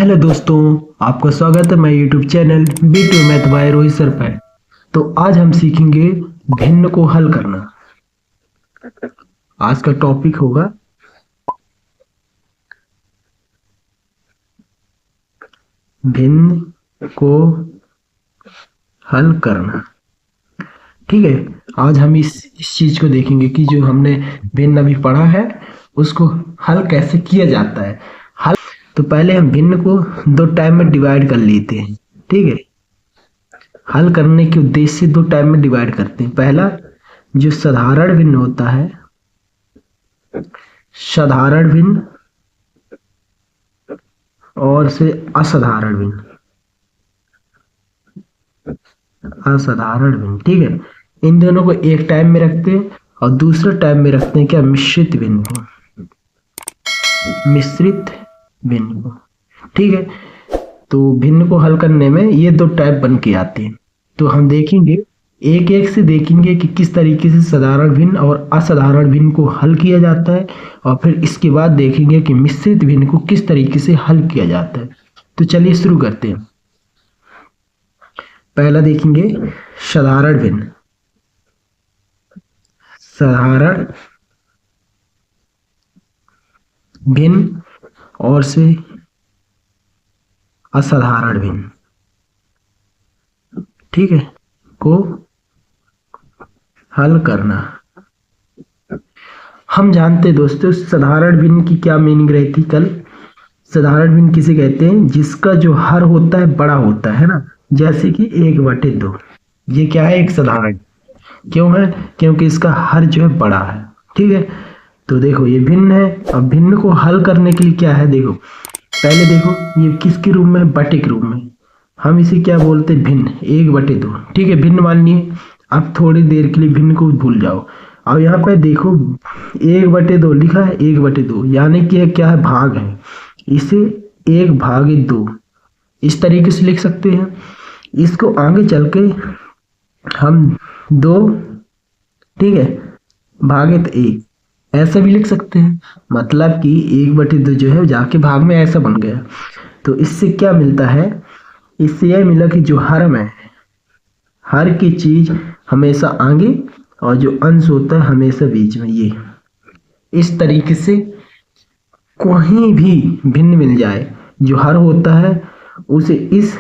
Hello दोस्तों, आपका स्वागत है मेरे YouTube channel बी2 math bye Rohit sir पर। तो आज हम सीखेंगे भिन्न को हल करना। आज का टॉपिक होगा भिन्न को हल करना। ठीक है, आज हम इस चीज को देखेंगे कि जो हमने भिन्न अभी पढ़ा है उसको हल कैसे किया जाता है। तो पहले हम भिन्न को दो टाइप में डिवाइड कर लेते हैं। ठीक है, हल करने के उद्देश्य से दो टाइप में डिवाइड करते हैं। पहला जो साधारण भिन्न होता है, साधारण भिन्न, और से असाधारण भिन्न, असाधारण भिन्न। ठीक है, इन दोनों को एक टाइप में रखते हैं और दूसरा टाइप में रखते हैं क्या, मिश्रित भिन्न को, मिश्रित भिन्न को। ठीक है, तो भिन्न को हल करने में ये दो टाइप बन के आते हैं। तो हम देखेंगे एक एक से देखेंगे कि किस तरीके से साधारण भिन्न और असाधारण भिन्न को हल किया जाता है, और फिर इसके बाद देखेंगे कि मिश्रित भिन्न को किस तरीके से हल किया जाता है। तो चलिए शुरू करते हैं। पहला देखेंगे साधारण भिन्न, साधारण भिन्न और से असाधारण भिन्न, ठीक है, को हल करना। हम जानते हैं दोस्तों साधारण भिन्न की क्या मीनिंग रही थी कल। साधारण भिन्न किसे कहते हैं, जिसका जो हर होता है बड़ा होता है ना, जैसे कि 1/2। ये क्या है, एक साधारण। क्यों है, क्योंकि इसका हर जो है बड़ा है। ठीक है, तो देखो ये भिन्न है। अब भिन्न को हल करने के लिए क्या है, देखो पहले देखो ये किसके रूप में, बटे के रूप में। हम इसे क्या बोलते हैं, भिन्न, 1/2। ठीक है, भिन्न मान लिए। अब थोड़ी देर के लिए भिन्न को भूल जाओ। अब यहाँ पे देखो 1/2 लिखा है, 1/2 यानी कि क्या है, भाग है। इसे 1/2 इस तरीके से लिख सकते हैं। इसको आगे चल के हम 2, ठीक है, भागित 1 ऐसा भी लिख सकते हैं। मतलब कि 1/2 जो है जाके भाग में ऐसा बन गया। तो इससे क्या मिलता है, इससे यह मिला कि जो हर में है, हर की चीज हमेशा आगे और जो अंश होता है हमेशा बीच में। ये इस तरीके से कहीं भी भिन्न मिल जाए, जो हर होता है उसे इस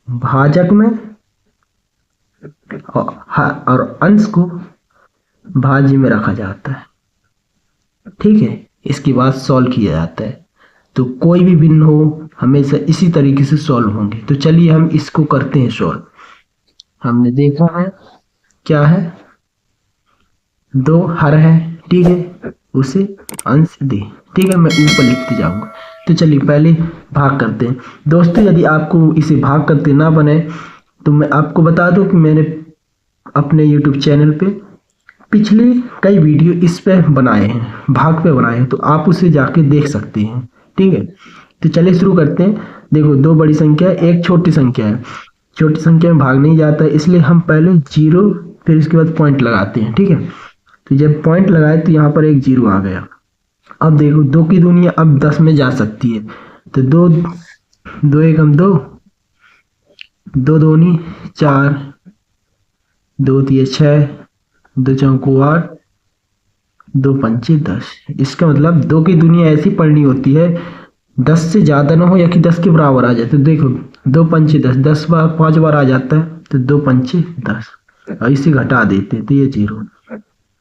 भाजक में और अंश को भाज्य में रखा जाता है। ठीक है, इसके बाद सॉल्व किया जाता है। तो कोई भी भिन्न हो हमेशा इसी तरीके से सॉल्व होंगे। तो चलिए हम इसको करते हैं सॉल्व। हमने देखा है क्या है, 2 हर है, ठीक है, उसे अंश दे। ठीक है, मैं ऊपर लिखते जाऊंगा। तो चलिए पहले भाग करते हैं। दोस्तों यदि आपको इसे भाग करते ना बने तो मैं आपको बता दूं कि मैंने अपने YouTube चैनल पे पिछले कई वीडियो इस पे बनाए हैं, भाग पे बनाए हैं, तो आप उसे जाके देख सकते हैं। ठीक है, तो चलिए शुरू करते हैं। देखो 2 बड़ी संख्या है, एक छोटी संख्या है। छोटी संख्या में भाग नहीं जाता है, इसलिए हम पहले 0 फिर इसके बाद पॉइंट लगाते हैं। ठीक है, तो जब पॉइंट लगाए तो यहाँ पर एक 0 आ गया। अब देखो 2 की दुनिया अब 10 में जा सकती है। तो 2 2 एकम 2, 2 दूनी 4, 2 तिये 6, 2 चौको 8, 2 पंचे 10। इसका मतलब 2 की दुनिया ऐसी पढ़नी होती है 10 से ज्यादा ना हो या कि 10 के बराबर आ जाए। तो देखो 2 पंचे 10, 10 बार 5 बार आ जाता है, तो 2 पंचे 10 और इसे घटा देते हैं तो ये 0।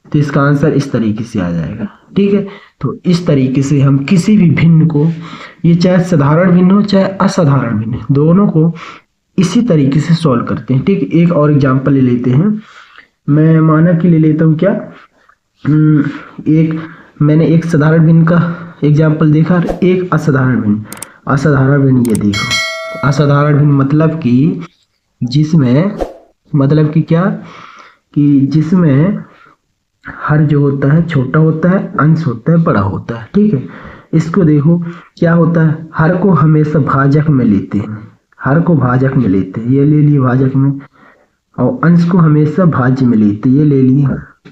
तो इसका आंसर इस तरीके से आ जाएगा। ठीक है, तो इस तरीके से हम किसी भी भिन्न को, ये चाहे साधारण भिन्न हो चाहे असाधारण भिन्न, दोनों को इसी तरीके से सॉल्व करते हैं। ठीक, एक और एग्जाम्पल ले लेते हैं। मैं मानक के ले लेता हूँ क्या, मैंने एक साधारण भिन्न का एग्जाम्पल देखा और एक असाधारण भिन्न। असाधारण भिन्न ये देखो, असाधारण भिन्न मतलब कि जिसमें, मतलब कि क्या, कि जिसमें हर जो होता है छोटा होता है, अंश होता है बड़ा होता है। ठीक है, इसको देखो क्या होता है, हर को हमेशा भाजक में लेते हैं, हर को भाजक में लेते हैं, ये ले लिए भाजक में, और अंश को हमेशा भाज्य में लेते, ये ले लिए।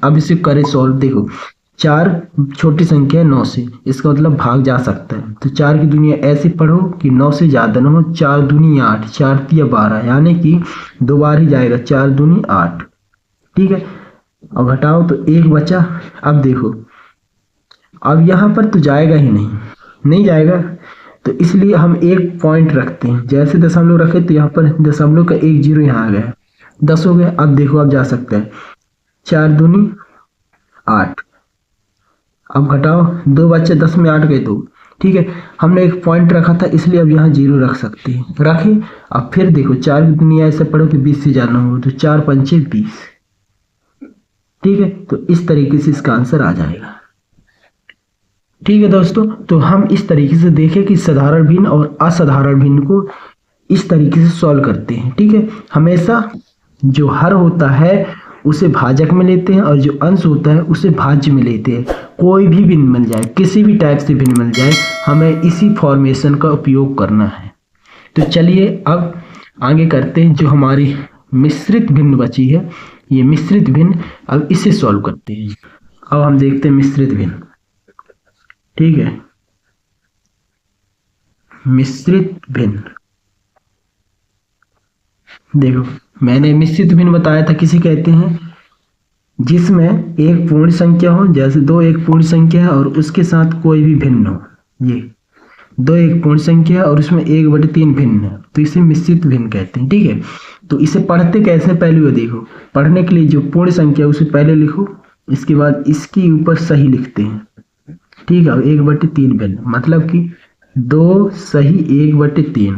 अब इसे करें सॉल्व। देखो 4 छोटी संख्या है 9 से, इसका मतलब भाग जा सकता है। तो 4 की दुनिया ऐसे पढ़ो कि 9 से ज़्यादा ना हो। 4 दूनी 8, 4 तिया 12, यानी कि 2 बार ही जाएगा, 4 दूनी 8। ठीक है, अब घटाओ तो 1 बचा। अब देखो, अब यहाँ पर तो जाएगा ही नहीं जाएगा, तो इसलिए हम एक पॉइंट रखते हैं। जैसे दशमलव रखे तो यहाँ पर दशमलव का 1 0 यहाँ आ गया, 10 हो गया। अब देखो, अब जा सकता है, 4 दूनी 8। अब घटाओ, 2 बच्चे, 10 में 8 गए 2। ठीक है, हमने एक पॉइंट रखा था इसलिए अब यहाँ 0 रख सकते हैं, रखे। अब फिर देखो, 4 की दुनिया ऐसे पढ़ो कि 20 से जाना हो, तो 4 पंचे 20। ठीक है, तो इस तरीके से इसका आंसर आ जाएगा। ठीक है दोस्तों, तो हम इस तरीके से देखें कि साधारण भिन्न और असाधारण भिन्न को इस तरीके से सॉल्व करते हैं। ठीक है, हमेशा जो हर होता है उसे भाजक में लेते हैं और जो अंश होता है उसे भाज्य में लेते हैं। कोई भी भिन्न मिल जाए, किसी भी टाइप से भिन्न मिल जाए, हमें इसी फॉर्मेशन का उपयोग करना है। तो चलिए अब आगे करते हैं। जो हमारी मिश्रित भिन्न बची है, ये मिश्रित भिन्न, अब इसे सॉल्व करते हैं। अब हम देखते हैं मिश्रित भिन्न। ठीक है, मिश्रित भिन्न, देखो मैंने मिश्रित भिन्न बताया था किसे कहते हैं, जिसमें एक पूर्ण संख्या हो, जैसे 2 एक पूर्ण संख्या है और उसके साथ कोई भी भिन्न हो। ये 2 एक पूर्ण संख्या है और उसमें 1/3 भिन्न है, तो इसे मिश्रित भिन्न कहते हैं। ठीक है, तो इसे पढ़ते कैसे, पहले वो देखो। पढ़ने के लिए जो पूर्ण संख्या है उसे पहले लिखो, इसके बाद इसके ऊपर सही लिखते हैं। ठीक है, 1/3 भिन्न, मतलब कि 2 सही 1/3।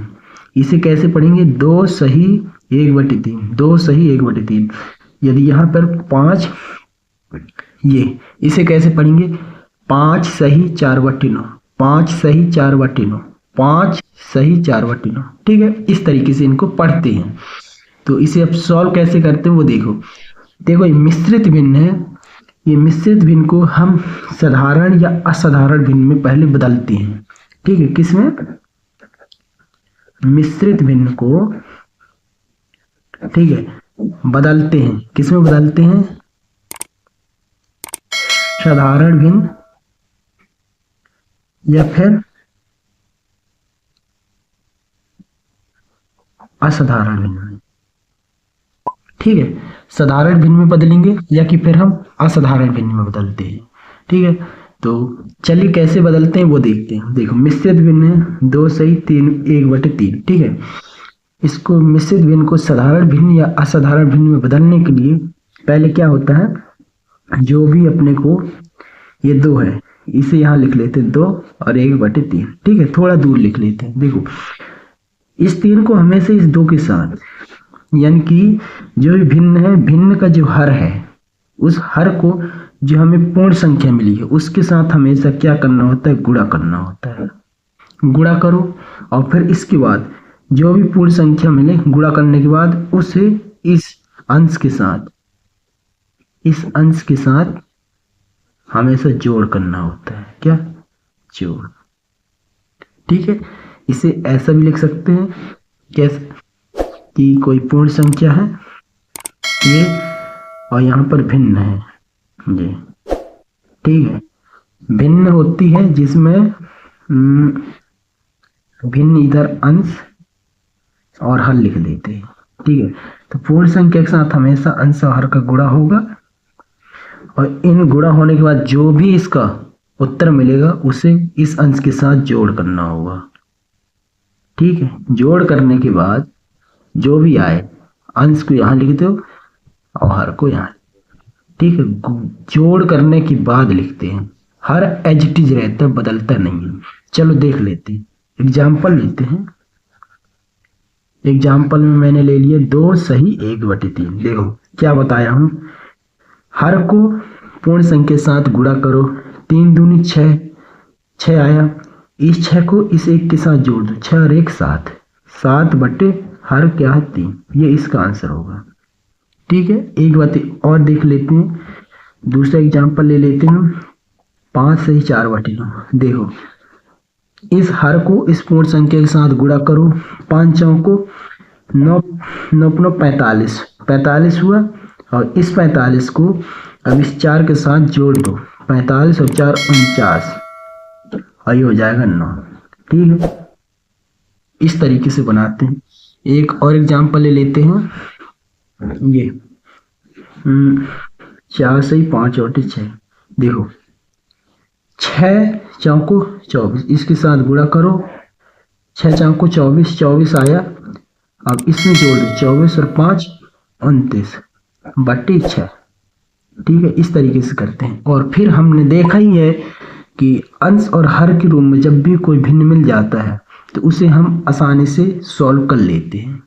इसे कैसे पढ़ेंगे, 2 सही 1/3, 2 सही 1/3। यदि यहाँ पर 5, ये इसे कैसे पढ़ेंगे, 5 सही 4/9, 5 सही 4/9, 5 सही 4/9। ठीक है, इस तरीके से इनको पढ़ते हैं। तो इसे अब सॉल्व कैसे करते हैं वो देखो। देखो, ये मिश्रित भिन्न है, ये मिश्रित भिन्न को हम साधारण या असाधारण भिन्न में पहले बदलते हैं। ठीक है, किसमें, मिश्रित भिन्न को, ठीक है, बदलते हैं। किसमें बदलते हैं, साधारण भिन्न या फिर असाधारण भिन्न में। ठीक है, साधारण भिन्न में बदलेंगे या कि फिर हम असाधारण भिन्न में बदलते हैं। ठीक है, तो चलिए कैसे बदलते हैं वो देखते हैं। देखो, मिश्रित भिन्न है, 2 सही 3 1/3। ठीक है, इसको मिश्रित भिन्न को साधारण भिन्न या असाधारण भिन्न में बदलने के लिए पहले क्या होता है, जो भी अपने को ये 2 है इसे यहाँ लिख लेते हैं 2 और 1/3। ठीक है, थोड़ा दूर लिख लेते हैं। देखो, इस 3 को हमेशा इस 2 के साथ, यानी कि जो भी भिन्न है, भिन्न का जो हर है, उस हर को जो हमें पूर्ण संख्या मिली है उसके साथ हमेशा क्या करना होता है, गुणा करना होता है। गुणा करो और फिर इसके बाद जो भी पूर्ण संख्या मिले, गुणा करने के बाद उसे इस अंश के साथ, इस अंश के साथ हमेशा जोड़ करना होता है। क्या, जोड़। ठीक है, इसे ऐसा भी लिख सकते हैं कैसे, कि कोई पूर्ण संख्या है ये और यहाँ पर भिन्न है ये। ठीक है, भिन्न होती है जिसमें भिन्न इधर अंश और हर लिख देते हैं। ठीक है, तो पूर्ण संख्या के साथ हमेशा अंश और हर का गुणा होगा और इन गुणा होने के बाद जो भी इसका उत्तर मिलेगा उसे इस अंश के साथ जोड़ करना होगा। ठीक है, जोड़ करने के बाद जो भी आए, अंश को यहाँ लिखते हो और हर को यहाँ। ठीक है, जोड़ करने के बाद लिखते हैं, हर एज इट इज रहता है, बदलता नहीं है। चलो देख लेते हैं, एग्जाम्पल लेते हैं। एग्जाम्पल में मैंने ले लिया 2 सही 1/3। देखो क्या बताया हूँ, हर को पूर्ण संख्या के साथ गुणा करो, 3 दूनी 6, 6 आया, इस 6 को इस 1 के साथ जोड़ दो, 6 और 1 7, 7 बटे हर क्या है 3, ये इसका आंसर होगा। ठीक है, एक बात और देख लेते हैं, दूसरा एग्जाम्पल ले लेते हैं, 5 सही 4/9। देखो, इस हर को इस पूर्ण संख्या के साथ गुणा करो, 5 चौको 9, 9 45, 45 हुआ और इस 45 को अब इस 4 के साथ जोड़ दो, 45 और 4 49, और ये हो जाएगा 9। ठीक है, इस तरीके से बनाते हैं। एक और एग्जाम्पल ले लेते हैं। ये 4 से 5 और 6, देखो 6 चौको 24, इसके साथ गुणा करो, 6 चौको 24, 24 आया। अब इसमें जोड़ दो 24 और 5 29 बट्टे 6। ठीक है, इस तरीके से करते हैं। और फिर हमने देखा ही है कि अंश और हर के रूप में जब भी कोई भिन्न मिल जाता है तो उसे हम आसानी से सॉल्व कर लेते हैं।